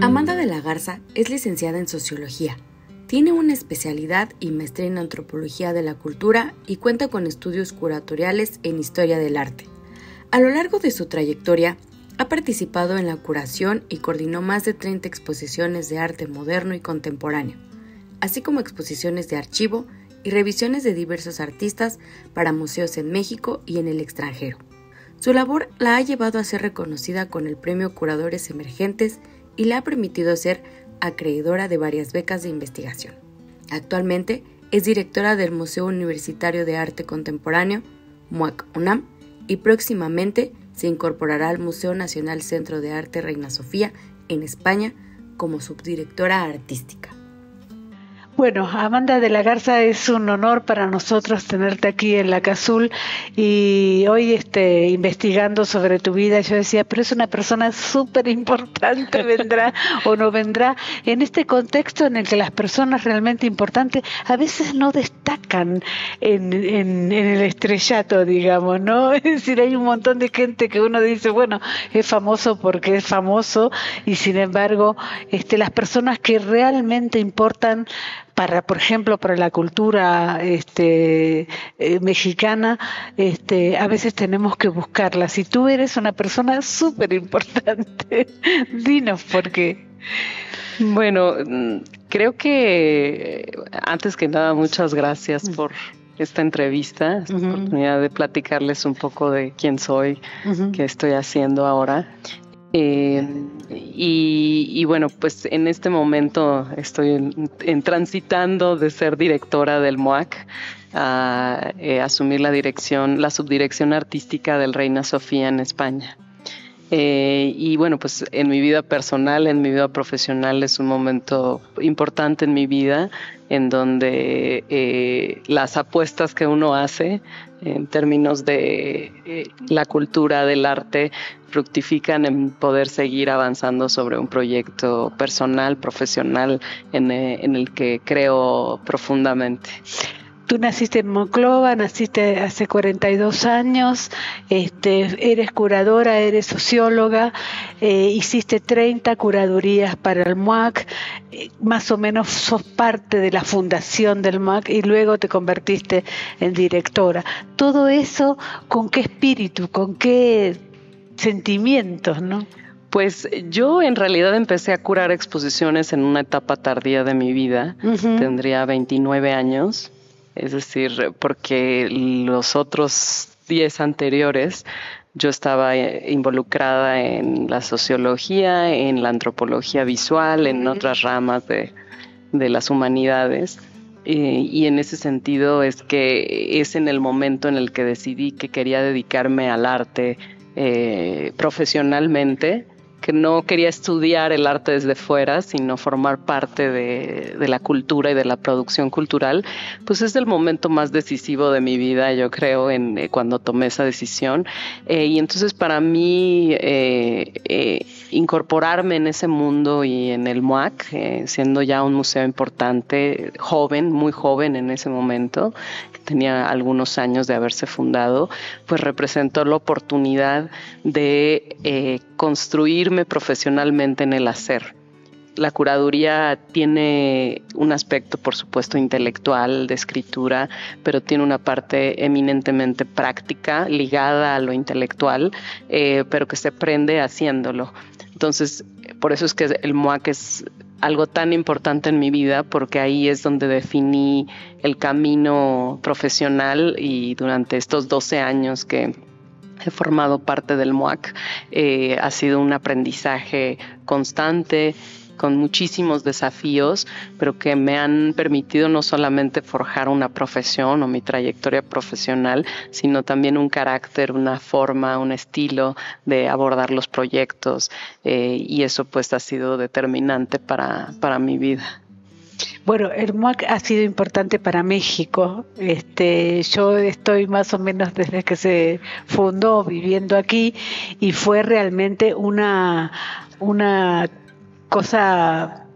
Amanda de la Garza es licenciada en Sociología. Tiene una especialidad y maestría en Antropología de la Cultura y cuenta con estudios curatoriales en Historia del Arte. A lo largo de su trayectoria, ha participado en la curación y coordinó más de 30 exposiciones de arte moderno y contemporáneo, así como exposiciones de archivo y revisiones de diversos artistas para museos en México y en el extranjero. Su labor la ha llevado a ser reconocida con el Premio Curadores Emergentes y le ha permitido ser acreedora de varias becas de investigación. Actualmente es directora del Museo Universitario de Arte Contemporáneo, MUAC UNAM, y próximamente se incorporará al Museo Nacional Centro de Arte Reina Sofía en España como subdirectora artística. Bueno, Amanda de la Garza, es un honor para nosotros tenerte aquí en La Cazul, y hoy investigando sobre tu vida yo decía, pero es una persona súper importante, vendrá o no vendrá, en este contexto en el que las personas realmente importantes a veces no destacan en el estrellato, digamos, ¿no? Es decir, hay un montón de gente que uno dice, bueno, es famoso porque es famoso, y sin embargo, las personas que realmente importan por ejemplo, para la cultura mexicana, a veces tenemos que buscarlas. Y tú eres una persona súper importante. Dinos por qué. Bueno, creo que antes que nada, muchas gracias por esta entrevista, esta oportunidad de platicarles un poco de quién soy, qué estoy haciendo ahora. Y bueno, pues en este momento estoy transitando de ser directora del MUAC a asumir la subdirección artística del Reina Sofía en España. Y bueno, pues en mi vida personal, en mi vida profesional es un momento importante en mi vida en donde las apuestas que uno hace en términos de la cultura, del arte, fructifican en poder seguir avanzando sobre un proyecto personal, profesional, en el que creo profundamente. Tú naciste en Monclova, naciste hace 42 años, eres curadora, eres socióloga, hiciste 30 curadurías para el MUAC, más o menos sos parte de la fundación del MUAC y luego te convertiste en directora. Todo eso, ¿con qué espíritu, con qué sentimientos, no? Pues yo en realidad empecé a curar exposiciones en una etapa tardía de mi vida, tendría 29 años. Es decir, porque los otros 10 anteriores yo estaba involucrada en la sociología, en la antropología visual, en otras ramas de las humanidades. Y en ese sentido es que es en el momento en el que decidí que quería dedicarme al arte profesionalmente, que no quería estudiar el arte desde fuera, sino formar parte de la cultura y de la producción cultural, pues es el momento más decisivo de mi vida, yo creo, cuando tomé esa decisión. Y entonces para mí incorporarme en ese mundo y en el MUAC, siendo ya un museo importante, joven, muy joven en ese momento, tenía algunos años de haberse fundado, pues representó la oportunidad de construirme profesionalmente en el hacer. La curaduría tiene un aspecto, por supuesto, intelectual, de escritura, pero tiene una parte eminentemente práctica, ligada a lo intelectual, pero que se aprende haciéndolo. Entonces, por eso es que el MUAC es algo tan importante en mi vida, porque ahí es donde definí el camino profesional, y durante estos 12 años que he formado parte del MUAC ha sido un aprendizaje constante, con muchísimos desafíos, pero que me han permitido no solamente forjar una profesión o mi trayectoria profesional, sino también un carácter, una forma, un estilo de abordar los proyectos, y eso pues ha sido determinante para mi vida. Bueno, el MUAC ha sido importante para México. Yo estoy más o menos desde que se fundó viviendo aquí, y fue realmente una cosa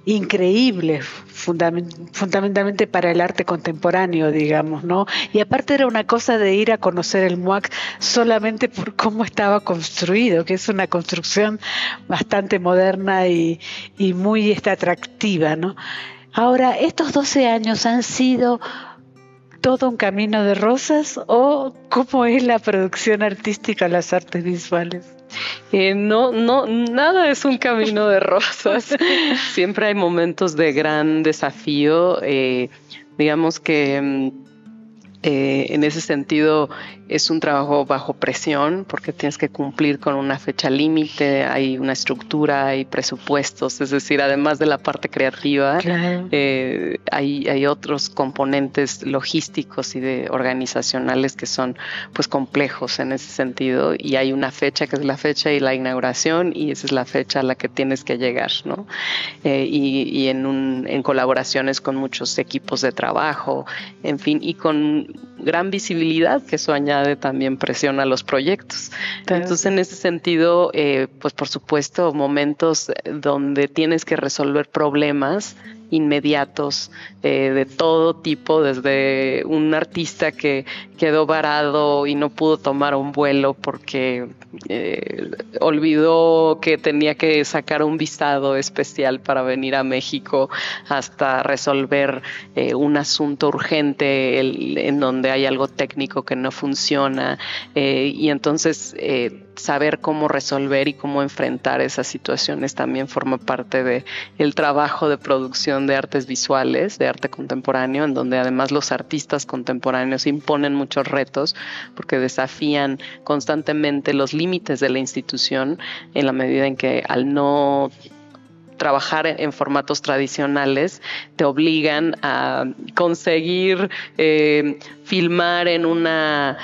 increíbles, fundamentalmente para el arte contemporáneo, digamos, ¿no? Y aparte era una cosa de ir a conocer el MUAC solamente por cómo estaba construido, que es una construcción bastante moderna y muy atractiva, ¿no? Ahora, ¿estos 12 años han sido todo un camino de rosas o cómo es la producción artística, las artes visuales? No, nada es un camino de rosas. Siempre hay momentos de gran desafío. Digamos que en ese sentido es un trabajo bajo presión porque tienes que cumplir con una fecha límite, hay una estructura, hay presupuestos, es decir, además de la parte creativa, claro. Hay otros componentes logísticos y organizacionales que son pues complejos en ese sentido, y hay una fecha que es la fecha y la inauguración, y esa es la fecha a la que tienes que llegar, ¿no? Y en colaboraciones con muchos equipos de trabajo, en fin, y con gran visibilidad, que eso añade también presión a los proyectos. Claro. Entonces, en ese sentido, pues por supuesto, momentos donde tienes que resolver problemas inmediatos de todo tipo, desde un artista que quedó varado y no pudo tomar un vuelo porque olvidó que tenía que sacar un visado especial para venir a México, hasta resolver un asunto urgente en donde hay algo técnico que no funciona, y entonces saber cómo resolver y cómo enfrentar esas situaciones también forma parte del trabajo de producción de artes visuales, de arte contemporáneo, en donde además los artistas contemporáneos imponen muchos retos porque desafían constantemente los límites de la institución, en la medida en que al no trabajar en formatos tradicionales te obligan a conseguir filmar en una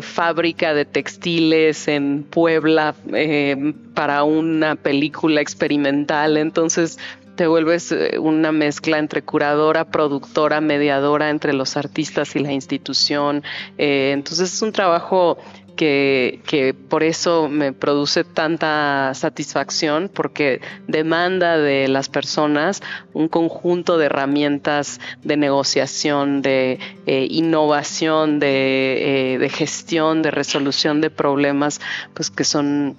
fábrica de textiles en Puebla para una película experimental. Entonces te vuelves una mezcla entre curadora, productora, mediadora entre los artistas y la institución. Entonces es un trabajo que por eso me produce tanta satisfacción, porque demanda de las personas un conjunto de herramientas de negociación, de innovación, de gestión, de resolución de problemas, pues que son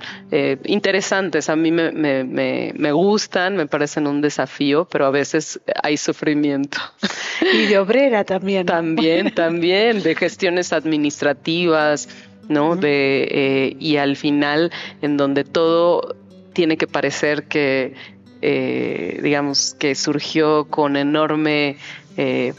interesantes. A mí me gustan, me parecen un desafío, pero a veces hay sufrimiento. Y de obrera también. También, de gestiones administrativas, ¿no? Y al final, en donde todo tiene que parecer que, digamos, que surgió con enorme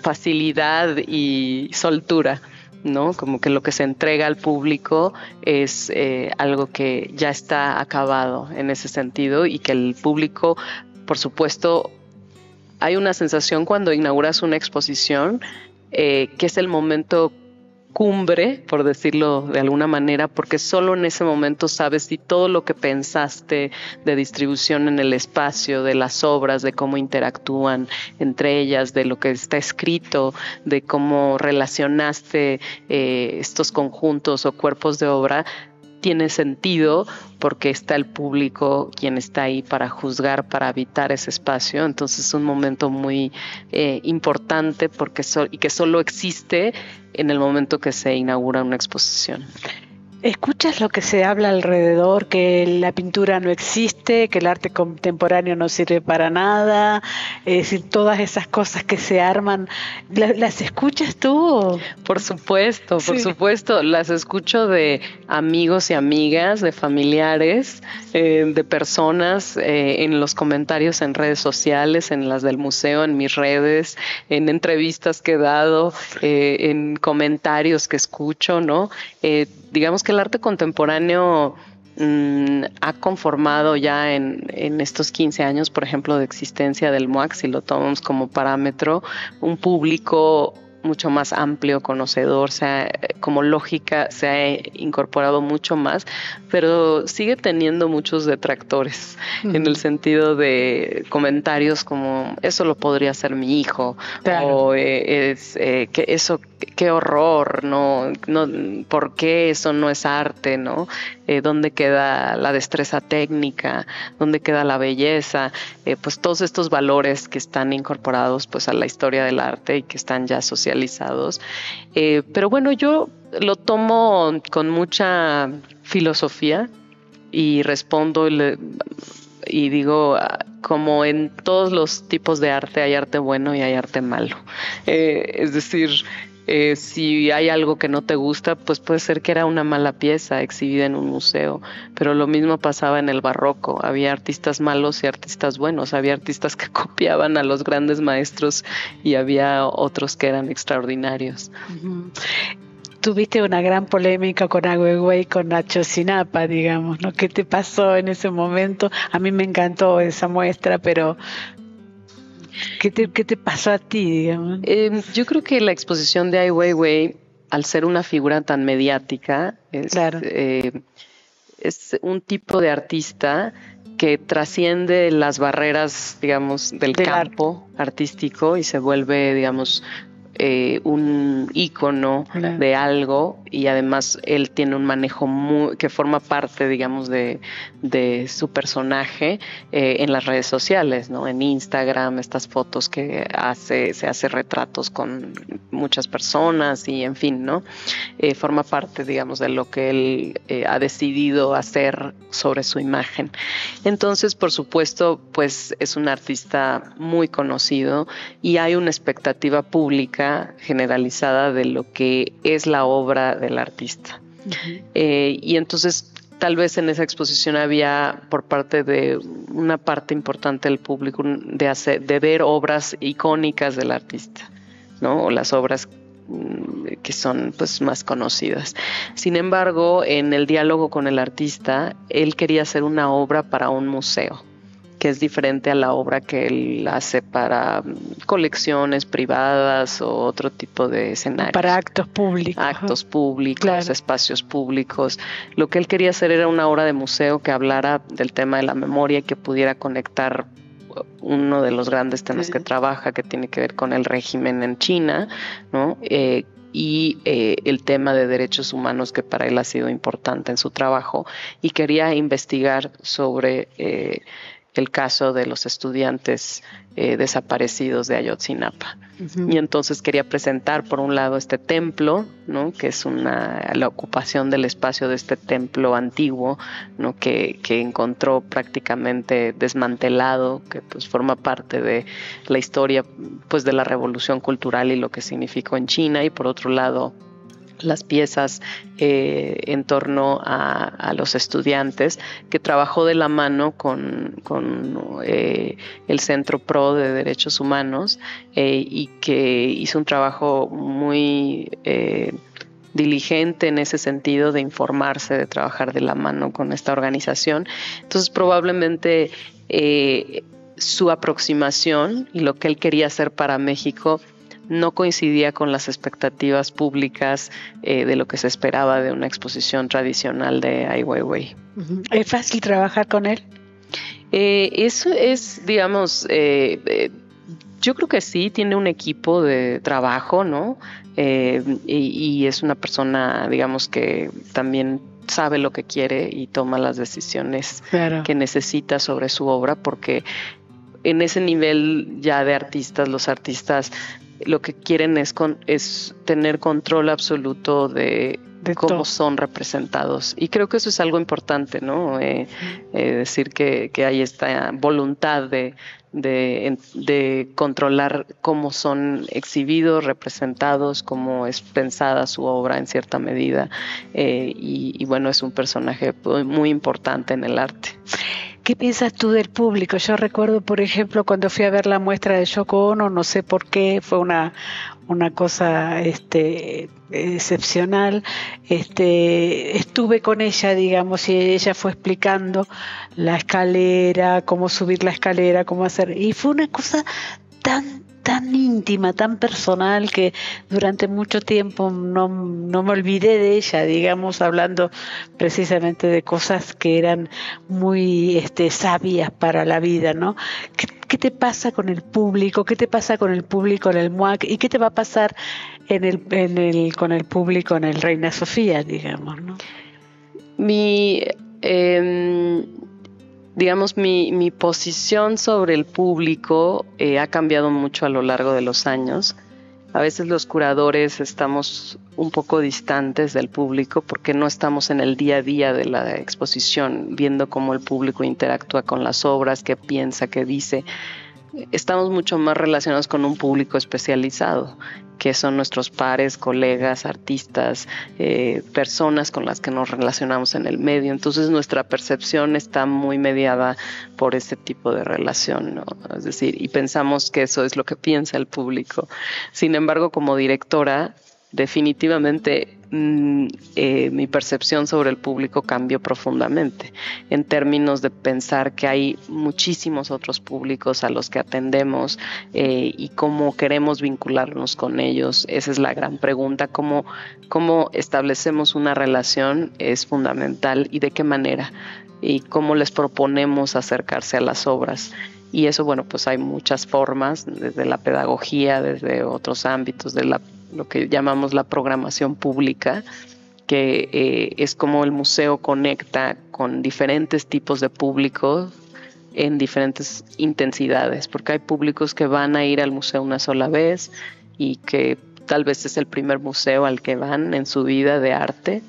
facilidad y soltura, ¿no? Como que lo que se entrega al público es algo que ya está acabado en ese sentido, y que el público, por supuesto, hay una sensación cuando inauguras una exposición que es el momento cumbre, por decirlo de alguna manera, porque solo en ese momento sabes si todo lo que pensaste de distribución en el espacio, de las obras, de cómo interactúan entre ellas, de lo que está escrito, de cómo relacionaste estos conjuntos o cuerpos de obra, tiene sentido, porque está el público quien está ahí para juzgar, para habitar ese espacio. Entonces es un momento muy importante y que solo existe en el momento que se inaugura una exposición. ¿Escuchas lo que se habla alrededor, que la pintura no existe, que el arte contemporáneo no sirve para nada? Es decir, todas esas cosas que se arman, ¿las escuchas tú? Por supuesto, las escucho de amigos y amigas, de familiares, de personas, en los comentarios en redes sociales, en las del museo, en mis redes, en entrevistas que he dado, en comentarios que escucho, ¿no? Digamos que el arte contemporáneo ha conformado ya en estos 15 años, por ejemplo, de existencia del MUAC, si lo tomamos como parámetro, un público mucho más amplio, conocedor, como lógica se ha incorporado mucho más, pero sigue teniendo muchos detractores, en el sentido de comentarios como eso lo podría hacer mi hijo, claro. O que eso, qué horror, no, ¿por qué eso no es arte, no? dónde queda la destreza técnica, dónde queda la belleza, pues todos estos valores que están incorporados pues a la historia del arte y que están ya socializados. Pero bueno, yo lo tomo con mucha filosofía y respondo y digo, como en todos los tipos de arte, hay arte bueno y hay arte malo. Es decir, si hay algo que no te gusta, pues puede ser que era una mala pieza exhibida en un museo, pero lo mismo pasaba en el barroco. Había artistas malos y artistas buenos, había artistas que copiaban a los grandes maestros y había otros que eran extraordinarios. Uh-huh. Tuviste una gran polémica con Ai Weiwei, con Ayotzinapa, digamos, ¿no? ¿Qué te pasó en ese momento? A mí me encantó esa muestra, pero ¿qué te pasó a ti, digamos? Yo creo que la exposición de Ai Weiwei, al ser una figura tan mediática, claro. Es un tipo de artista que trasciende las barreras, digamos, del campo artístico y se vuelve, digamos, un ícono claro. de algo, y además él tiene un manejo que forma parte, digamos, de su personaje en las redes sociales, ¿no? En Instagram, estas fotos que se hace retratos con muchas personas y en fin, ¿no? Forma parte, digamos, de lo que él ha decidido hacer sobre su imagen. Entonces, por supuesto, pues es un artista muy conocido y hay una expectativa pública generalizada de lo que es la obra del artista. Uh-huh. Y entonces tal vez en esa exposición había por parte de una parte importante del público de ver obras icónicas del artista, ¿no? O las obras que son pues más conocidas. Sin embargo, en el diálogo con el artista, él quería hacer una obra para un museo, que es diferente a la obra que él hace para colecciones privadas o otro tipo de escenarios. Para actos públicos. Actos públicos, claro. Espacios públicos. Lo que él quería hacer era una obra de museo que hablara del tema de la memoria y que pudiera conectar uno de los grandes temas que trabaja, que tiene que ver con el régimen en China, ¿no? Y el tema de derechos humanos, que para él ha sido importante en su trabajo, y quería investigar sobre el caso de los estudiantes desaparecidos de Ayotzinapa. Uh-huh. Y entonces quería presentar, por un lado, este templo, ¿no? Que es la ocupación del espacio de este templo antiguo, ¿no? que encontró prácticamente desmantelado, que pues forma parte de la historia pues de la revolución cultural y lo que significó en China, y por otro lado las piezas en torno a los estudiantes, que trabajó de la mano con el Centro Pro de Derechos Humanos y que hizo un trabajo muy diligente en ese sentido de informarse, de trabajar de la mano con esta organización. Entonces probablemente su aproximación y lo que él quería hacer para México no coincidía con las expectativas públicas de lo que se esperaba de una exposición tradicional de Ai Weiwei. ¿Es fácil trabajar con él? Eso es, digamos, yo creo que sí, tiene un equipo de trabajo, ¿no? Y es una persona, digamos, que también sabe lo que quiere y toma las decisiones que necesita sobre su obra, porque en ese nivel ya de artistas, los artistas lo que quieren es tener control absoluto de cómo son representados. Y creo que eso es algo importante, ¿no? Decir que hay esta voluntad de controlar cómo son exhibidos, representados, cómo es pensada su obra en cierta medida. Y bueno, es un personaje muy importante en el arte. ¿Qué piensas tú del público? Yo recuerdo, por ejemplo, cuando fui a ver la muestra de Yoko Ono, no sé por qué, fue una cosa excepcional. Estuve con ella, digamos, y ella fue explicando la escalera, cómo subir la escalera, cómo hacer, y fue una cosa tan íntima, tan personal, que durante mucho tiempo no me olvidé de ella, digamos, hablando precisamente de cosas que eran muy sabias para la vida, ¿no? ¿Qué te pasa con el público? ¿Qué te pasa con el público en el MUAC? ¿Y qué te va a pasar con el público en el Reina Sofía, digamos, ¿no? Digamos, mi posición sobre el público ha cambiado mucho a lo largo de los años. A veces los curadores estamos un poco distantes del público porque no estamos en el día a día de la exposición, viendo cómo el público interactúa con las obras, qué piensa, qué dice. Estamos mucho más relacionados con un público especializado, que son nuestros pares, colegas, artistas, personas con las que nos relacionamos en el medio. Entonces nuestra percepción está muy mediada por ese tipo de relación, ¿no? Es decir, y pensamos que eso es lo que piensa el público. Sin embargo, como directora, definitivamente mi percepción sobre el público cambió profundamente en términos de pensar que hay muchísimos otros públicos a los que atendemos y cómo queremos vincularnos con ellos. Esa es la gran pregunta. ¿Cómo establecemos una relación? Es fundamental. ¿Y de qué manera? ¿Y cómo les proponemos acercarse a las obras? Y eso, bueno, pues hay muchas formas, desde la pedagogía, desde otros ámbitos, de lo que llamamos la programación pública, que es como el museo conecta con diferentes tipos de públicos en diferentes intensidades, porque hay públicos que van a ir al museo una sola vez y que tal vez es el primer museo al que van en su vida de arte,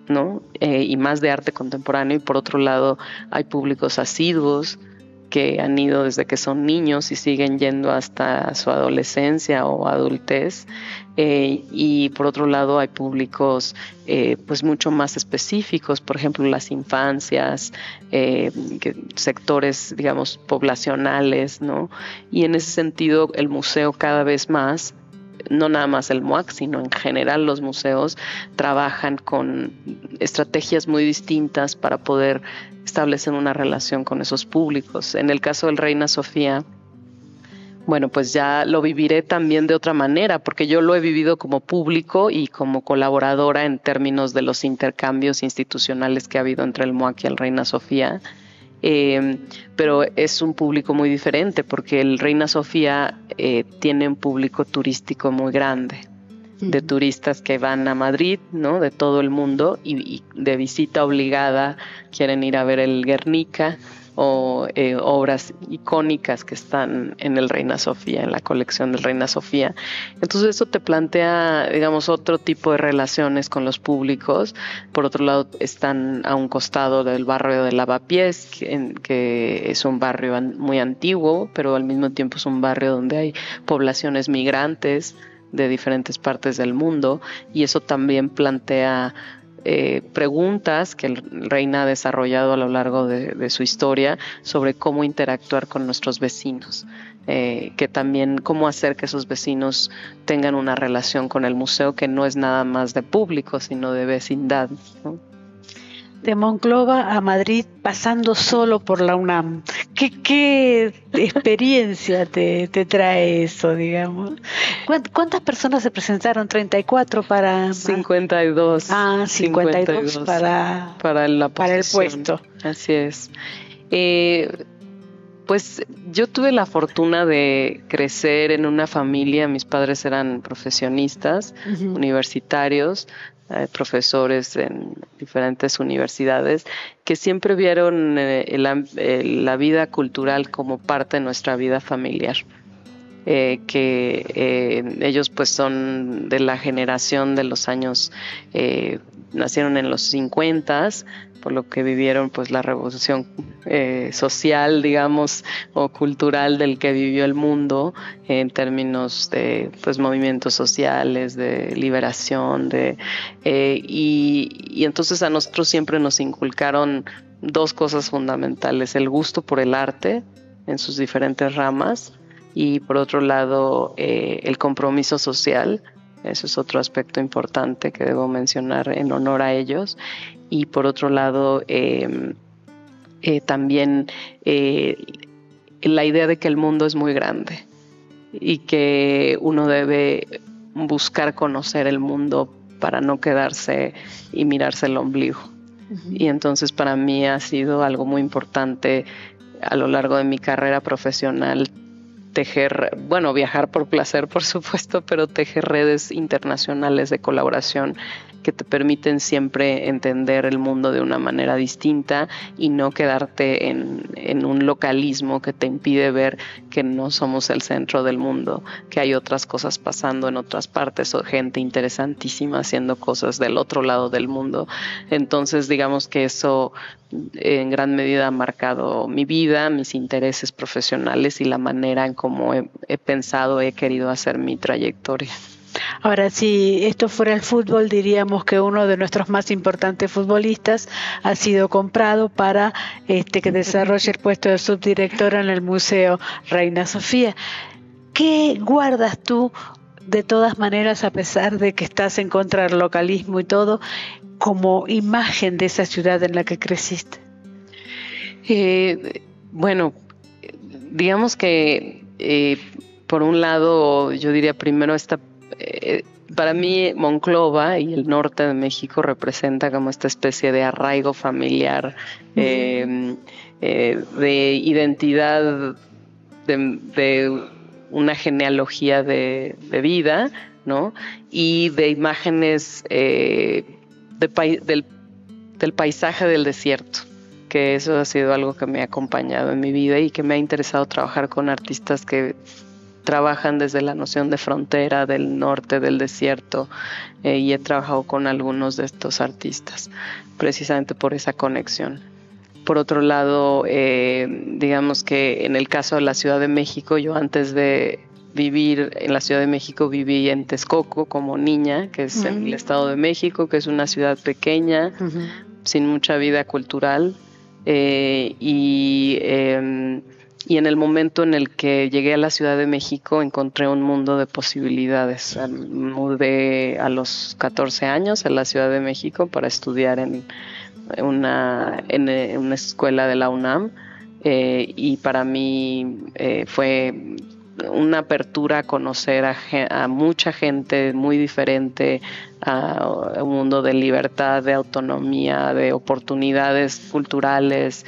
¿no? Y más de arte contemporáneo. Y por otro lado hay públicos asiduos que han ido desde que son niños y siguen yendo hasta su adolescencia o adultez. Y por otro lado hay públicos pues mucho más específicos, por ejemplo las infancias, sectores, digamos, poblacionales, ¿no? Y en ese sentido el museo cada vez más, no nada más el MUAC, sino en general los museos trabajan con estrategias muy distintas para poder establecer una relación con esos públicos. En el caso del Reina Sofía, bueno, pues ya lo viviré también de otra manera, porque yo lo he vivido como público y como colaboradora en términos de los intercambios institucionales que ha habido entre el MUAC y el Reina Sofía. Pero es un público muy diferente porque el Reina Sofía tiene un público turístico muy grande, de turistas que van a Madrid, ¿no? De todo el mundo y de visita obligada quieren ir a ver el Guernica o obras icónicas que están en el Reina Sofía, en la colección del Reina Sofía. Entonces eso te plantea, digamos, otro tipo de relaciones con los públicos. Por otro lado, están a un costado del barrio de Lavapiés, que es un barrio muy antiguo, pero al mismo tiempo es un barrio donde hay poblaciones migrantes de diferentes partes del mundo, y eso también plantea preguntas que el Reina ha desarrollado a lo largo de su historia sobre cómo interactuar con nuestros vecinos, que también cómo hacer que esos vecinos tengan una relación con el museo que no es nada más de público, sino de vecindad, ¿no? De Monclova a Madrid pasando solo por la UNAM. ¿Qué experiencia te trae eso, digamos? ¿Cuántas personas se presentaron? ¿34 para...? 52. 52 para el puesto. Así es. Pues yo tuve la fortuna de crecer en una familia, mis padres eran profesionistas, universitarios, profesores en diferentes universidades, que siempre vieron la vida cultural como parte de nuestra vida familiar. Ellos pues son de la generación de los años, nacieron en los 50s, por lo que vivieron pues la revolución social, digamos, o cultural del que vivió el mundo en términos de pues movimientos sociales, de liberación, y entonces a nosotros siempre nos inculcaron dos cosas fundamentales: el gusto por el arte en sus diferentes ramas, y por otro lado el compromiso social. Eso es otro aspecto importante que debo mencionar en honor a ellos. Y por otro lado también la idea de que el mundo es muy grande y que uno debe buscar conocer el mundo para no quedarse y mirarse el ombligo. Y entonces para mí ha sido algo muy importante a lo largo de mi carrera profesional tejer, bueno, viajar por placer, por supuesto, pero tejer redes internacionales de colaboración que te permiten siempre entender el mundo de una manera distinta y no quedarte en un localismo que te impide ver que no somos el centro del mundo, que hay otras cosas pasando en otras partes o gente interesantísima haciendo cosas del otro lado del mundo. Entonces, digamos que eso en gran medida ha marcado mi vida, mis intereses profesionales y la manera en cómo he pensado, he querido hacer mi trayectoria. Ahora, si esto fuera el fútbol, diríamos que uno de nuestros más importantes futbolistas ha sido comprado para que desarrolle el puesto de subdirectora en el Museo Reina Sofía. ¿Qué guardas tú, de todas maneras, a pesar de que estás en contra del localismo y todo, como imagen de esa ciudad en la que creciste? Bueno, digamos que por un lado, yo diría primero para mí Monclova y el norte de México representa como esta especie de arraigo familiar, de identidad, de una genealogía de vida, ¿no? Y de imágenes del paisaje del desierto, que eso ha sido algo que me ha acompañado en mi vida y que me ha interesado trabajar con artistas que trabajan desde la noción de frontera, del norte, del desierto, y he trabajado con algunos de estos artistas, precisamente por esa conexión. Por otro lado, digamos que en el caso de la Ciudad de México, yo antes de vivir en la Ciudad de México viví en Texcoco como niña, que es en el Estado de México, que es una ciudad pequeña, sin mucha vida cultural, y en el momento en el que llegué a la Ciudad de México encontré un mundo de posibilidades. Me mudé a los 14 años a la Ciudad de México para estudiar en una escuela de la UNAM, y para mí fue una apertura a conocer a mucha gente muy diferente, a un mundo de libertad, de autonomía, de oportunidades culturales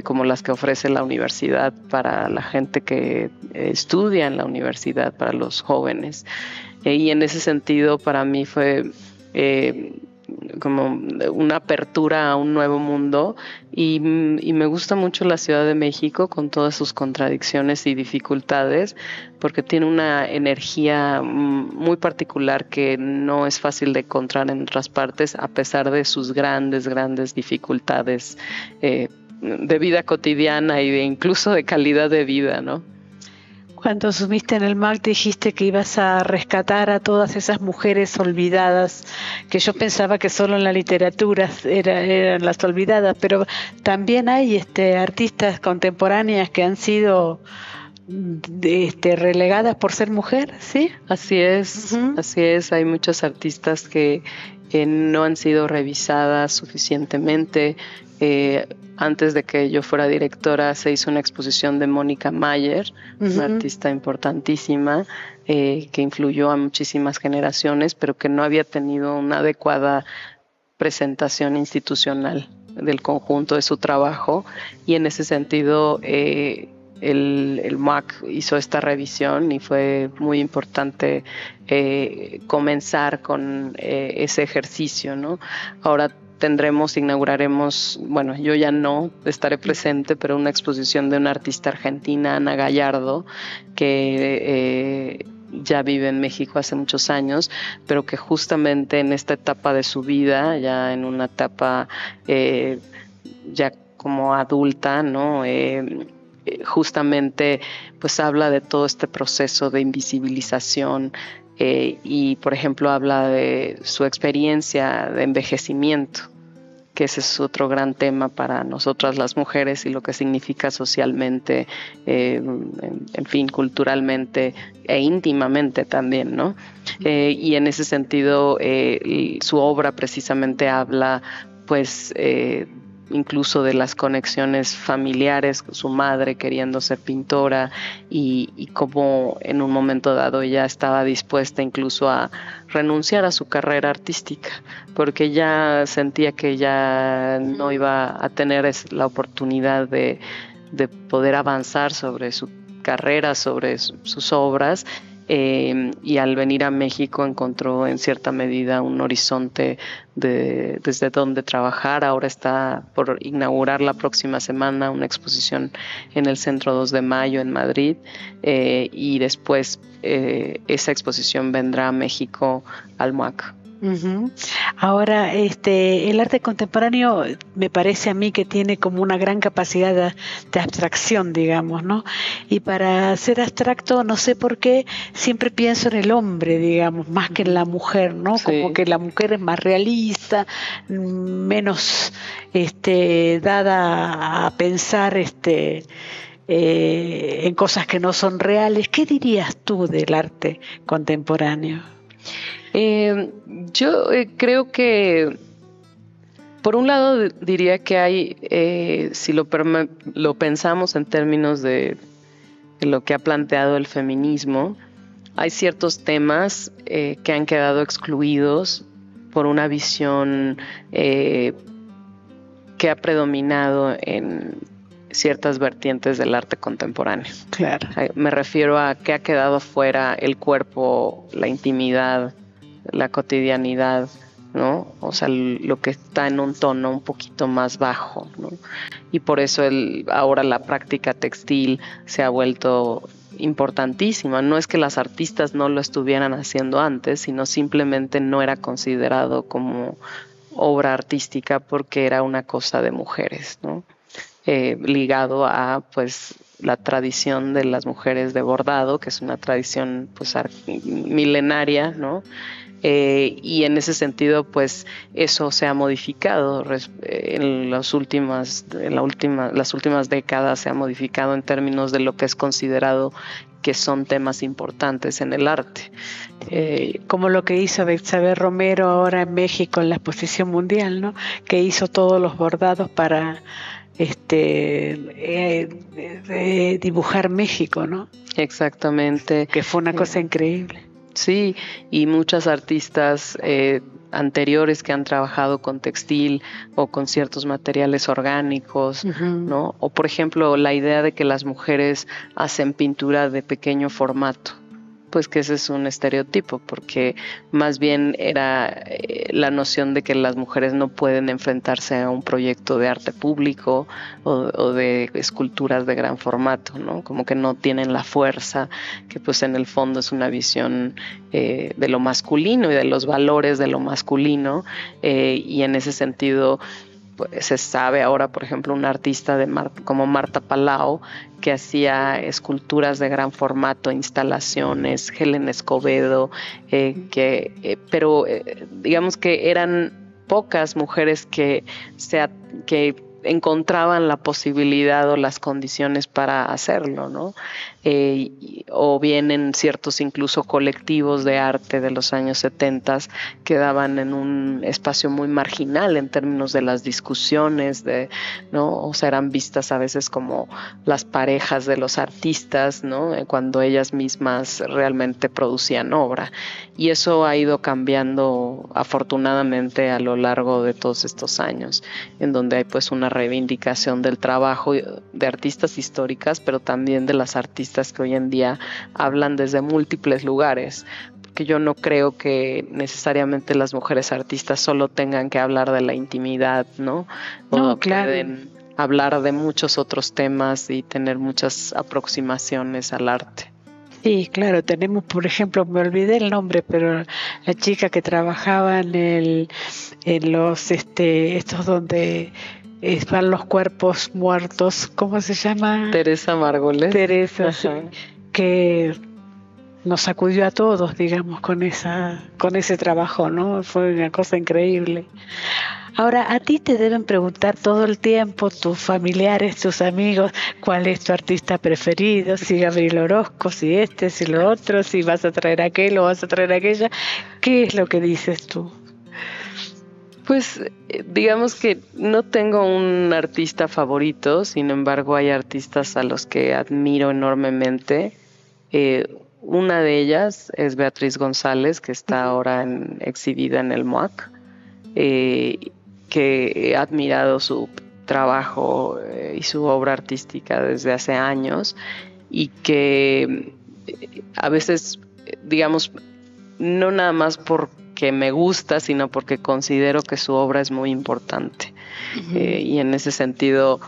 como las que ofrece la universidad para la gente que estudia en la universidad, para los jóvenes. Y en ese sentido para mí fue como una apertura a un nuevo mundo y me gusta mucho la Ciudad de México con todas sus contradicciones y dificultades, porque tiene una energía muy particular que no es fácil de encontrar en otras partes, a pesar de sus grandes dificultades de vida cotidiana y incluso de calidad de vida, ¿no? Cuando subiste en el MAC dijiste que ibas a rescatar a todas esas mujeres olvidadas, que yo pensaba que solo en la literatura eran las olvidadas, pero también hay artistas contemporáneas que han sido relegadas por ser mujer, ¿sí? Así es, así es. Hay muchas artistas que no han sido revisadas suficientemente. Antes de que yo fuera directora se hizo una exposición de Mónica Mayer, una artista importantísima que influyó a muchísimas generaciones, pero que no había tenido una adecuada presentación institucional del conjunto de su trabajo, y en ese sentido el MAC hizo esta revisión y fue muy importante comenzar con ese ejercicio, ¿no? Ahora inauguraremos, bueno, yo ya no estaré presente, pero una exposición de una artista argentina, Ana Gallardo, que ya vive en México hace muchos años, pero que justamente en esta etapa de su vida, ya en una etapa ya como adulta, ¿no? Justamente pues habla de todo este proceso de invisibilización, y por ejemplo habla de su experiencia de envejecimiento, que ese es otro gran tema para nosotras las mujeres y lo que significa socialmente, en fin, culturalmente e íntimamente también, ¿no? Y en ese sentido su obra precisamente habla pues incluso de las conexiones familiares, su madre queriendo ser pintora y cómo en un momento dado ella estaba dispuesta incluso a renunciar a su carrera artística porque ya sentía que ya no iba a tener la oportunidad de poder avanzar sobre su carrera sobre sus obras. Y al venir a México encontró en cierta medida un horizonte desde donde trabajar. Ahora está por inaugurar la próxima semana una exposición en el Centro 2 de Mayo en Madrid, y después esa exposición vendrá a México al MUAC. Uh-huh. Ahora, el arte contemporáneo me parece a mí que tiene como una gran capacidad de abstracción, digamos, ¿no? Y para ser abstracto, no sé por qué, siempre pienso en el hombre, digamos, más que en la mujer, ¿no? Sí. Como que la mujer es más realista, menos dada a pensar en cosas que no son reales. ¿Qué dirías tú del arte contemporáneo? Yo creo que, por un lado, diría que hay, si lo pensamos en términos de lo que ha planteado el feminismo, hay ciertos temas que han quedado excluidos por una visión que ha predominado en ciertas vertientes del arte contemporáneo. Claro. Me refiero a que ha quedado fuera el cuerpo, la intimidad, la cotidianidad, ¿no? O sea, lo que está en un tono un poquito más bajo, ¿no? Y por eso ahora la práctica textil se ha vuelto importantísima. No es que las artistas no lo estuvieran haciendo antes, sino simplemente no era considerado como obra artística porque era una cosa de mujeres, ¿no? Ligado a, pues, la tradición de las mujeres de bordado, que es una tradición, pues, milenaria, ¿no? Y en ese sentido, pues, eso se ha modificado en las últimas décadas, se ha modificado en términos de lo que es considerado que son temas importantes en el arte. Como lo que hizo Betsabe Romero ahora en México en la exposición mundial, ¿no? Que hizo todos los bordados para dibujar México, ¿no? Exactamente. Que fue una cosa increíble. Sí, y muchas artistas anteriores que han trabajado con textil o con ciertos materiales orgánicos, uh-huh, ¿no? O por ejemplo, la idea de que las mujeres hacen pintura de pequeño formato, pues que ese es un estereotipo, porque más bien era la noción de que las mujeres no pueden enfrentarse a un proyecto de arte público o de esculturas de gran formato, ¿no? Como que no tienen la fuerza, que pues en el fondo es una visión de lo masculino y de los valores de lo masculino, y en ese sentido pues, se sabe ahora, por ejemplo, una artista como Marta Palau, que hacía esculturas de gran formato, instalaciones, Helen Escobedo, pero digamos que eran pocas mujeres que encontraban la posibilidad o las condiciones para hacerlo, ¿no? O bien en ciertos incluso colectivos de arte de los años 70 quedaban en un espacio muy marginal en términos de las discusiones, ¿no? O sea, eran vistas a veces como las parejas de los artistas, ¿no? Cuando ellas mismas realmente producían obra. Y eso ha ido cambiando afortunadamente a lo largo de todos estos años, en donde hay pues una reivindicación del trabajo de artistas históricas, pero también de las artistas que hoy en día hablan desde múltiples lugares, porque yo no creo que necesariamente las mujeres artistas solo tengan que hablar de la intimidad, ¿no? No, claro. Pueden hablar de muchos otros temas y tener muchas aproximaciones al arte. Sí, claro, tenemos, por ejemplo, me olvidé el nombre, pero la chica que trabajaba en los estos donde van los cuerpos muertos, ¿cómo se llama? Teresa Margolles. Teresa, sí, que nos sacudió a todos, digamos, con ese trabajo, ¿no? Fue una cosa increíble. Ahora, a ti te deben preguntar todo el tiempo, tus familiares, tus amigos, cuál es tu artista preferido, si Gabriel Orozco, si si lo otro, si vas a traer aquel o vas a traer aquella. ¿Qué es lo que dices tú? Pues digamos que no tengo un artista favorito, sin embargo hay artistas a los que admiro enormemente. Una de ellas es Beatriz González, que está ahora exhibida en el MUAC, que he admirado su trabajo y su obra artística desde hace años. y que a veces, digamos, no nada más porque me gusta, sino porque considero que su obra es muy importante. Y en ese sentido,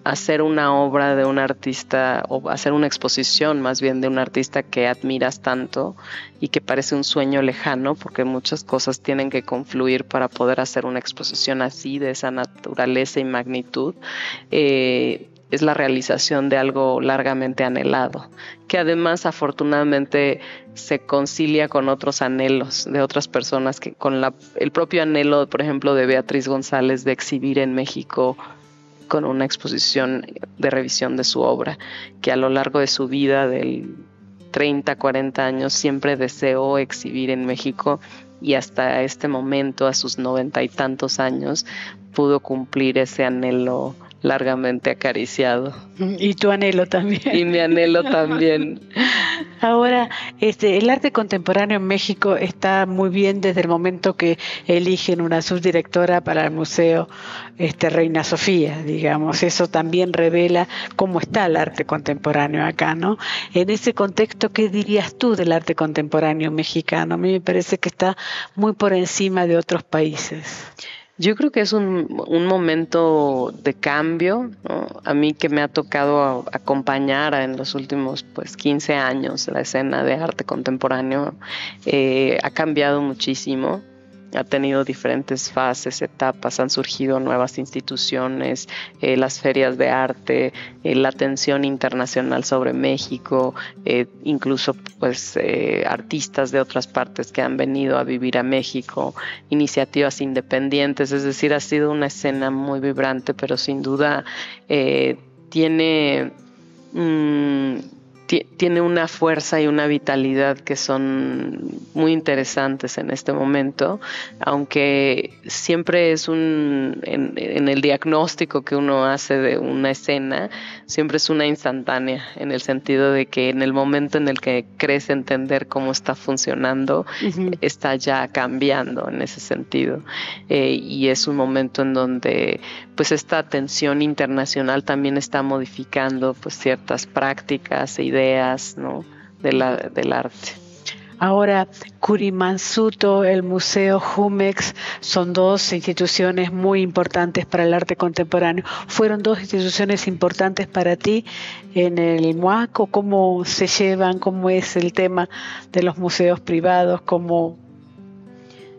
hacer una obra de un artista, o hacer una exposición más bien de un artista que admiras tanto y que parece un sueño lejano, porque muchas cosas tienen que confluir para poder hacer una exposición así, de esa naturaleza y magnitud, es la realización de algo largamente anhelado, que además afortunadamente se concilia con otros anhelos de otras personas, que con el propio anhelo, por ejemplo, de Beatriz González de exhibir en México con una exposición de revisión de su obra, que a lo largo de su vida, del 30, 40 años, siempre deseó exhibir en México, y hasta este momento, a sus 90 y tantos años, pudo cumplir ese anhelo largamente acariciado. Y tu anhelo también. Y mi anhelo también. Ahora, el arte contemporáneo en México está muy bien desde el momento que eligen una subdirectora para el Museo Reina Sofía, digamos. Eso también revela cómo está el arte contemporáneo acá, ¿no? En ese contexto, ¿qué dirías tú del arte contemporáneo mexicano? A mí me parece que está muy por encima de otros países. Yo creo que es un momento de cambio, ¿no? A mí, que me ha tocado acompañar en los últimos 15 años la escena de arte contemporáneo, ha cambiado muchísimo. Ha tenido diferentes fases, etapas, han surgido nuevas instituciones, las ferias de arte, la atención internacional sobre México, incluso artistas de otras partes que han venido a vivir a México, iniciativas independientes. Es decir, ha sido una escena muy vibrante, pero sin duda tiene una fuerza y una vitalidad que son muy interesantes en este momento, aunque siempre es en el diagnóstico que uno hace de una escena, siempre es una instantánea, en el sentido de que en el momento en el que crees entender cómo está funcionando, está ya cambiando en ese sentido, y es un momento en donde esta atención internacional también está modificando ciertas prácticas e ideas, ¿no?, del arte. Ahora, Kurimansuto, el Museo Jumex, son dos instituciones muy importantes para el arte contemporáneo. ¿Fueron dos instituciones importantes para ti en el MUAC, o cómo se llevan, cómo es el tema de los museos privados, cómo...?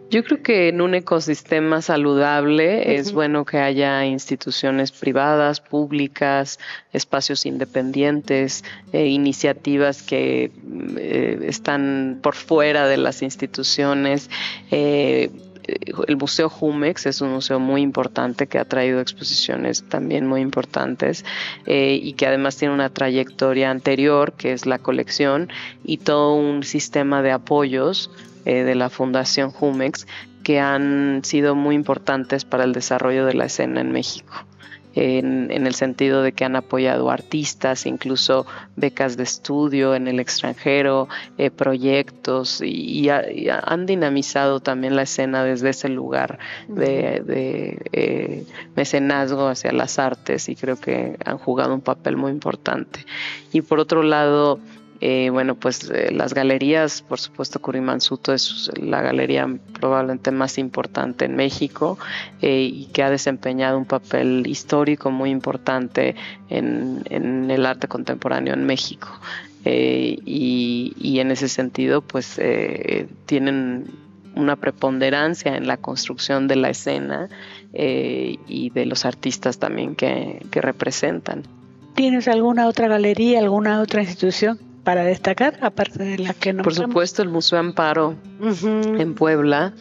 Yo creo que en un ecosistema saludable es bueno que haya instituciones privadas, públicas, espacios independientes, iniciativas que están por fuera de las instituciones. El Museo Jumex es un museo muy importante que ha traído exposiciones también muy importantes, y que además tiene una trayectoria anterior, que es la colección, y todo un sistema de apoyos de la Fundación Jumex, que han sido muy importantes para el desarrollo de la escena en México, en el sentido de que han apoyado artistas, incluso becas de estudio en el extranjero, proyectos, y han dinamizado también la escena desde ese lugar de mecenazgo hacia las artes, y creo que han jugado un papel muy importante. Y por otro lado, las galerías, por supuesto, Kurimansuto es la galería probablemente más importante en México, y que ha desempeñado un papel histórico muy importante en el arte contemporáneo en México, y en ese sentido tienen una preponderancia en la construcción de la escena, y de los artistas también que representan. ¿Tienes alguna otra galería, alguna otra institución para destacar, aparte de la que nombramos? Por supuesto, el Museo Amparo en Puebla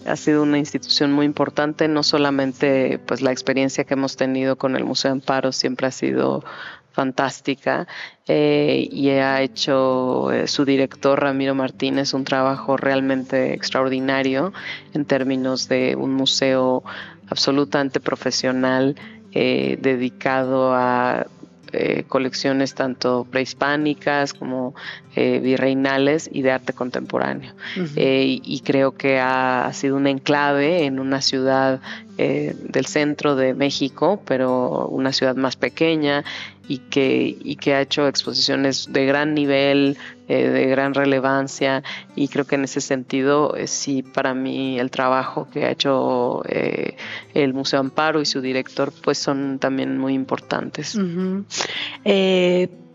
ha sido una institución muy importante. No solamente la experiencia que hemos tenido con el Museo Amparo siempre ha sido fantástica, y ha hecho su director Ramiro Martínez un trabajo realmente extraordinario en términos de un museo absolutamente profesional, dedicado a colecciones tanto prehispánicas como virreinales y de arte contemporáneo. Y creo que ha sido un enclave en una ciudad del centro de México, pero una ciudad más pequeña, y que ha hecho exposiciones de gran nivel, de gran relevancia, y creo que en ese sentido sí, para mí el trabajo que ha hecho el Museo Amparo y su director pues son también muy importantes. Uh-huh.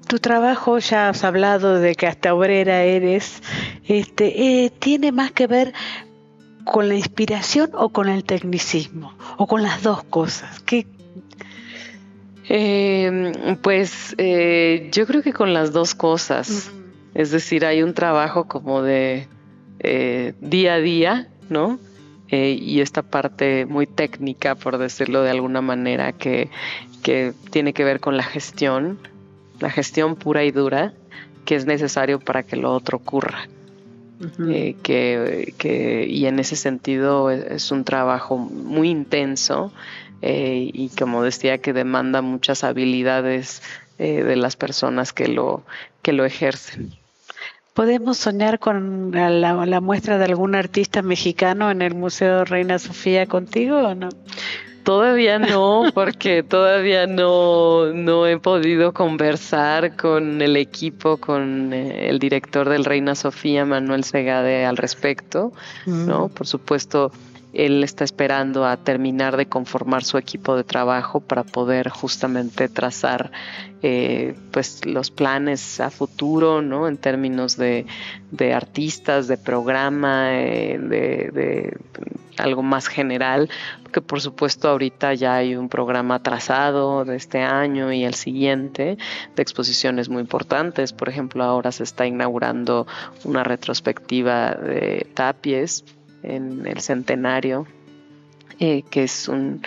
Tu trabajo, ya has hablado de que hasta obrera eres, ¿tiene más que ver con la inspiración o con el tecnicismo? ¿O con las dos cosas? ¿Qué? Yo creo que con las dos cosas. Uh-huh. Es decir, hay un trabajo como de día a día, ¿no? Y esta parte muy técnica, por decirlo de alguna manera, que tiene que ver con la gestión pura y dura, que es necesario para que lo otro ocurra. Uh-huh. Y en ese sentido es un trabajo muy intenso, y como decía, que demanda muchas habilidades de las personas que lo ejercen. ¿Podemos soñar con la muestra de algún artista mexicano en el Museo Reina Sofía contigo o no? Todavía no, porque todavía no he podido conversar con el equipo, con el director del Reina Sofía, Manuel Segade, al respecto, ¿no? Por supuesto, él está esperando a terminar de conformar su equipo de trabajo para poder justamente trazar pues los planes a futuro, ¿no? En términos de artistas, de programa, de algo más general, porque por supuesto ahorita ya hay un programa trazado de este año y el siguiente de exposiciones muy importantes. Por ejemplo, ahora se está inaugurando una retrospectiva de Tapies en el centenario, que es un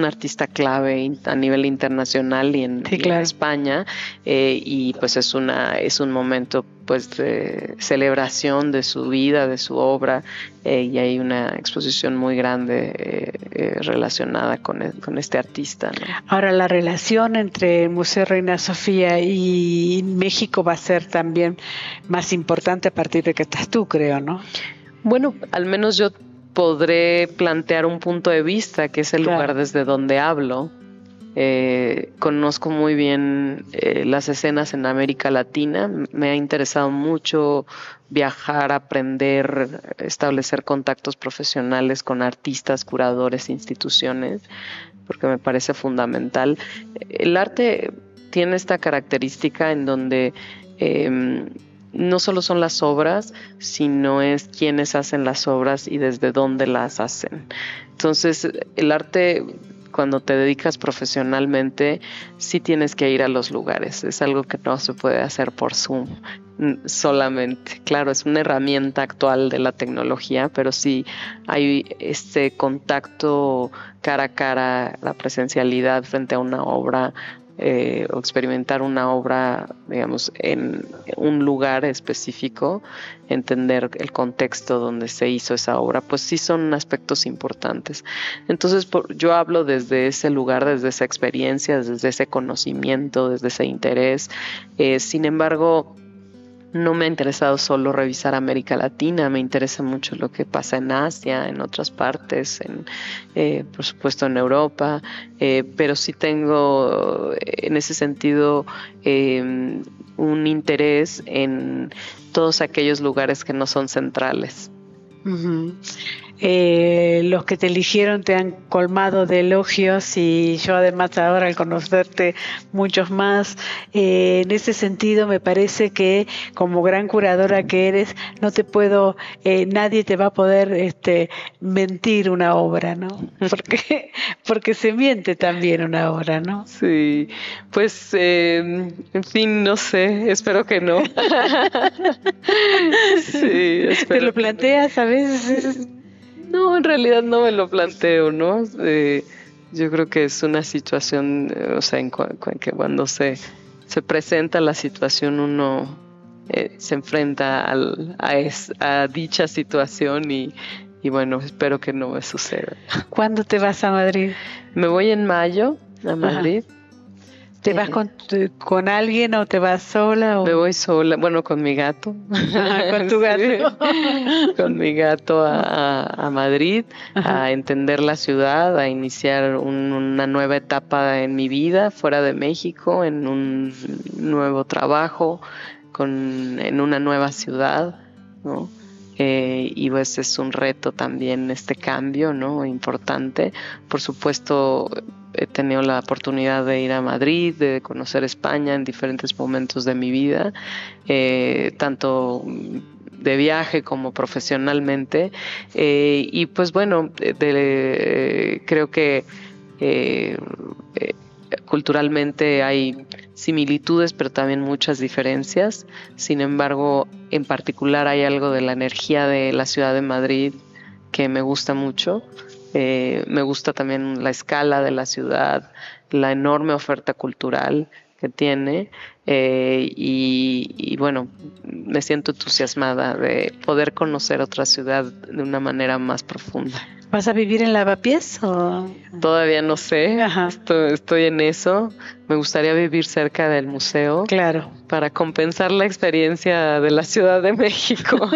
artista clave a nivel internacional y en España, y pues es un momento pues de celebración de su vida, de su obra, y hay una exposición muy grande relacionada con este artista, ¿no? Ahora, la relación entre el Museo Reina Sofía y México va a ser también más importante a partir de que estás tú, creo, ¿no? Bueno, al menos yo podré plantear un punto de vista, que es el lugar desde donde hablo. Conozco muy bien las escenas en América Latina. Me ha interesado mucho viajar, aprender, establecer contactos profesionales con artistas, curadores, instituciones, porque me parece fundamental. El arte tiene esta característica en donde no solo son las obras, sino es quienes hacen las obras y desde dónde las hacen. Entonces, el arte, cuando te dedicas profesionalmente, sí tienes que ir a los lugares. Es algo que no se puede hacer por Zoom solamente. Claro, es una herramienta actual de la tecnología, pero sí hay este contacto cara a cara, la presencialidad frente a una obra, o experimentar una obra, digamos, en un lugar específico, entender el contexto donde se hizo esa obra, pues sí son aspectos importantes. Entonces yo hablo desde ese lugar, desde esa experiencia, desde ese conocimiento, desde ese interés. Sin embargo, no me ha interesado solo revisar América Latina, me interesa mucho lo que pasa en Asia, en otras partes, por supuesto en Europa, pero sí tengo en ese sentido un interés en todos aquellos lugares que no son centrales. Uh-huh. Los que te eligieron te han colmado de elogios, y yo además ahora, al conocerte muchos más, en ese sentido me parece que como gran curadora que eres, no te puedo, nadie te va a poder mentir una obra, ¿no? Porque se miente también una obra, ¿no? Sí, pues en fin, no sé, espero que no. Sí, espero. ¿Te lo planteas a veces? No, en realidad no me lo planteo, ¿no? Yo creo que es una situación, o sea, que cuando se presenta la situación uno se enfrenta a dicha situación y bueno, espero que no me suceda. ¿Cuándo te vas a Madrid? Me voy en mayo a Madrid. ¿Te vas con alguien o te vas sola? Me voy sola, bueno, con mi gato. Con tu gato. Sí, con mi gato a Madrid, a entender la ciudad, a iniciar una nueva etapa en mi vida fuera de México, en un nuevo trabajo, en una nueva ciudad, ¿no? Y pues es un reto también este cambio, ¿no? Importante. Por supuesto, he tenido la oportunidad de ir a Madrid, de conocer España en diferentes momentos de mi vida, tanto de viaje como profesionalmente. Y pues bueno, creo que culturalmente hay similitudes, pero también muchas diferencias. Sin embargo, en particular hay algo de la energía de la ciudad de Madrid que me gusta mucho. Me gusta también la escala de la ciudad, la enorme oferta cultural que tiene, y bueno, me siento entusiasmada de poder conocer otra ciudad de una manera más profunda. ¿Vas a vivir en Lavapiés o...? Todavía no sé, estoy en eso. Me gustaría vivir cerca del museo. Claro. Para compensar la experiencia de la Ciudad de México,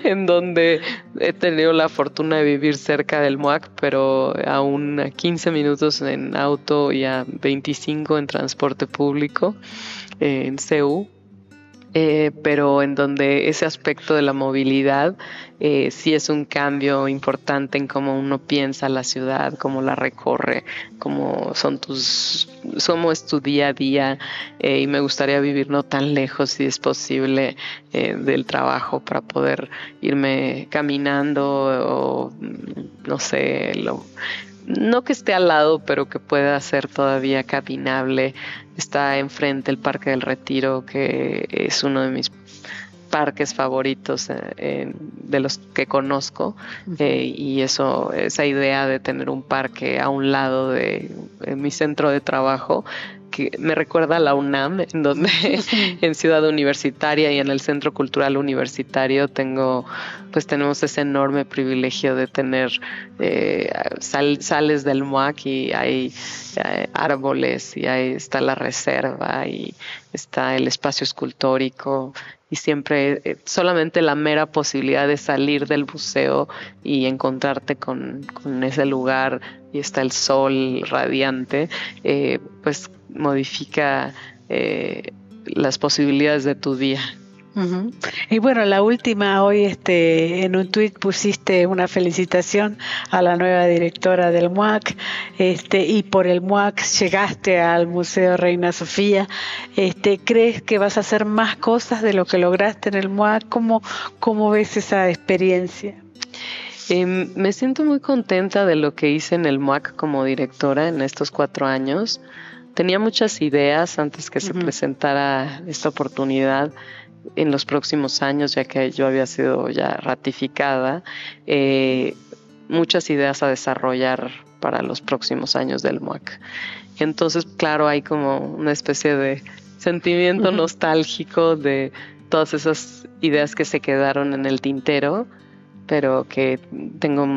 en donde he tenido la fortuna de vivir cerca del MUAC, pero aún a 15 minutos en auto y a 25 en transporte público, en CEU. Pero en donde ese aspecto de la movilidad sí es un cambio importante en cómo uno piensa la ciudad, cómo la recorre, cómo es tu día a día, y me gustaría vivir no tan lejos si es posible del trabajo para poder irme caminando o no sé, no que esté al lado, pero que pueda ser todavía caminable. Está enfrente el Parque del Retiro, que es uno de mis parques favoritos de los que conozco, y esa idea de tener un parque a un lado de mi centro de trabajo, que me recuerda a la UNAM, en donde en Ciudad Universitaria y en el Centro Cultural Universitario tenemos ese enorme privilegio de tener sales del MUAC y hay árboles, y ahí está la reserva y está el espacio escultórico, y siempre solamente la mera posibilidad de salir del museo y encontrarte con ese lugar, y está el sol radiante, pues modifica las posibilidades de tu día. Uh-huh. Y bueno, la última, hoy en un tuit pusiste una felicitación a la nueva directora del MUAC, y por el MUAC llegaste al Museo Reina Sofía. ¿Crees que vas a hacer más cosas de lo que lograste en el MUAC? ¿Cómo ves esa experiencia? Me siento muy contenta de lo que hice en el MUAC como directora en estos 4 años. Tenía muchas ideas antes que se presentara esta oportunidad en los próximos años, ya que yo había sido ya ratificada, muchas ideas a desarrollar para los próximos años del MUAC. Entonces, claro, hay como una especie de sentimiento nostálgico de todas esas ideas que se quedaron en el tintero, pero que tengo,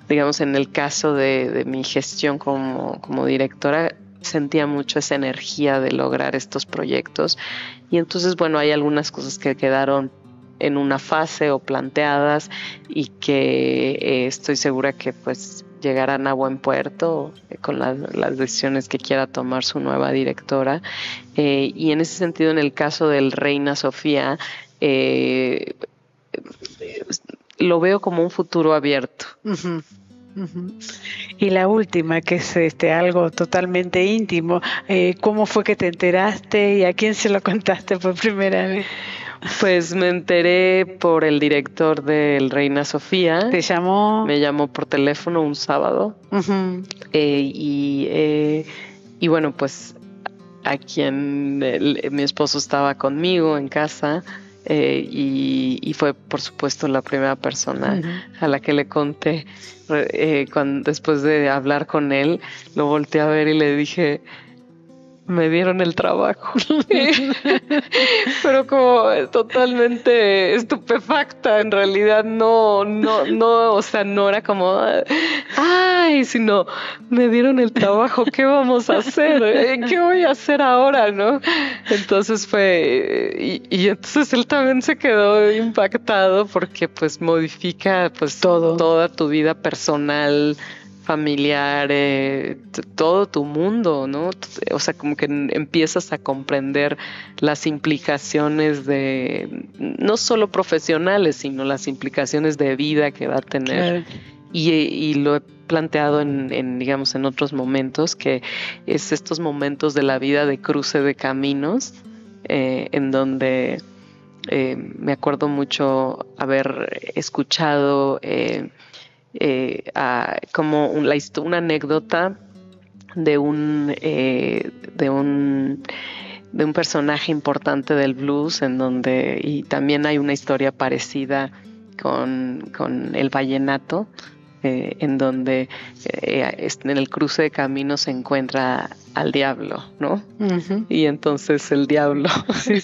digamos, en el caso de mi gestión como directora, sentía mucho esa energía de lograr estos proyectos. Y entonces, bueno, hay algunas cosas que quedaron en una fase o planteadas y que estoy segura que pues llegarán a buen puerto con las decisiones que quiera tomar su nueva directora. Y en ese sentido, en el caso del Reina Sofía, lo veo como un futuro abierto. Uh-huh. Uh-huh. Y la última, que es algo totalmente íntimo, ¿cómo fue que te enteraste y a quién se lo contaste por primera vez? Pues me enteré por el director del Reina Sofía. ¿Te llamó? Me llamó por teléfono un sábado. Uh-huh. Y bueno, pues a quien mi esposo estaba conmigo en casa, y fue por supuesto la primera persona a la que le conté. Después de hablar con él, lo volteé a ver y le dije: me dieron el trabajo. Pero como totalmente estupefacta, en realidad no, o sea, no era como, ay, sino me dieron el trabajo, ¿qué vamos a hacer? ¿Qué voy a hacer ahora, no? Entonces y entonces él también se quedó impactado porque pues modifica pues toda tu vida personal, familiar, todo tu mundo, ¿no? O sea, como que empiezas a comprender las implicaciones de, no solo profesionales, sino las implicaciones de vida que va a tener. Claro. Y lo he planteado digamos, en otros momentos, que es estos momentos de la vida de cruce de caminos, en donde me acuerdo mucho haber escuchado como una anécdota de un personaje importante del blues, y también hay una historia parecida con el vallenato, en donde en el cruce de caminos se encuentra al diablo, ¿no? Uh-huh. Y entonces el diablo, sí.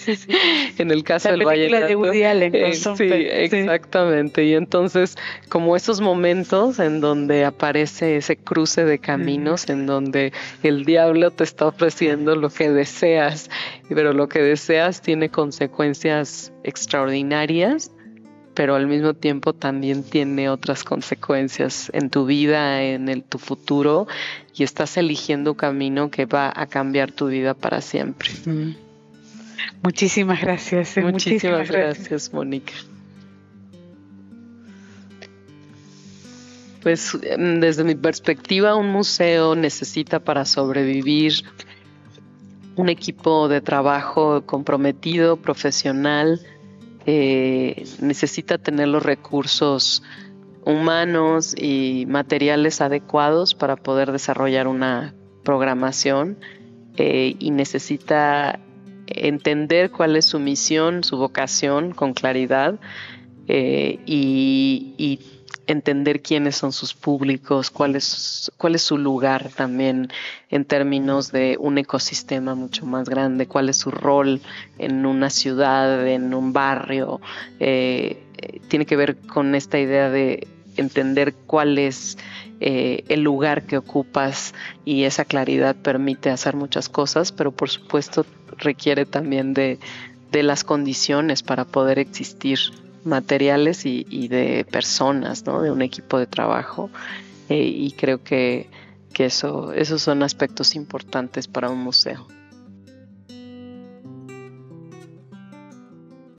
En el caso del vallenato, de Woody Allen, sí, exactamente. Y entonces, como esos momentos en donde aparece ese cruce de caminos, uh-huh, en donde el diablo te está ofreciendo lo que deseas, pero lo que deseas tiene consecuencias extraordinarias, pero al mismo tiempo también tiene otras consecuencias en tu vida, tu futuro, y estás eligiendo un camino que va a cambiar tu vida para siempre. Muchísimas gracias. Muchísimas gracias, Mónica. Pues desde mi perspectiva, un museo necesita, para sobrevivir, un equipo de trabajo comprometido, profesional. Necesita tener los recursos humanos y materiales adecuados para poder desarrollar una programación, y necesita entender cuál es su misión, su vocación con claridad, y entender quiénes son sus públicos, cuál es su lugar también en términos de un ecosistema mucho más grande, cuál es su rol en una ciudad, en un barrio. Tiene que ver con esta idea de entender cuál es el lugar que ocupas, y esa claridad permite hacer muchas cosas, pero por supuesto requiere también de las condiciones para poder existir, materiales y de personas, ¿no? De un equipo de trabajo, y creo que esos son aspectos importantes para un museo.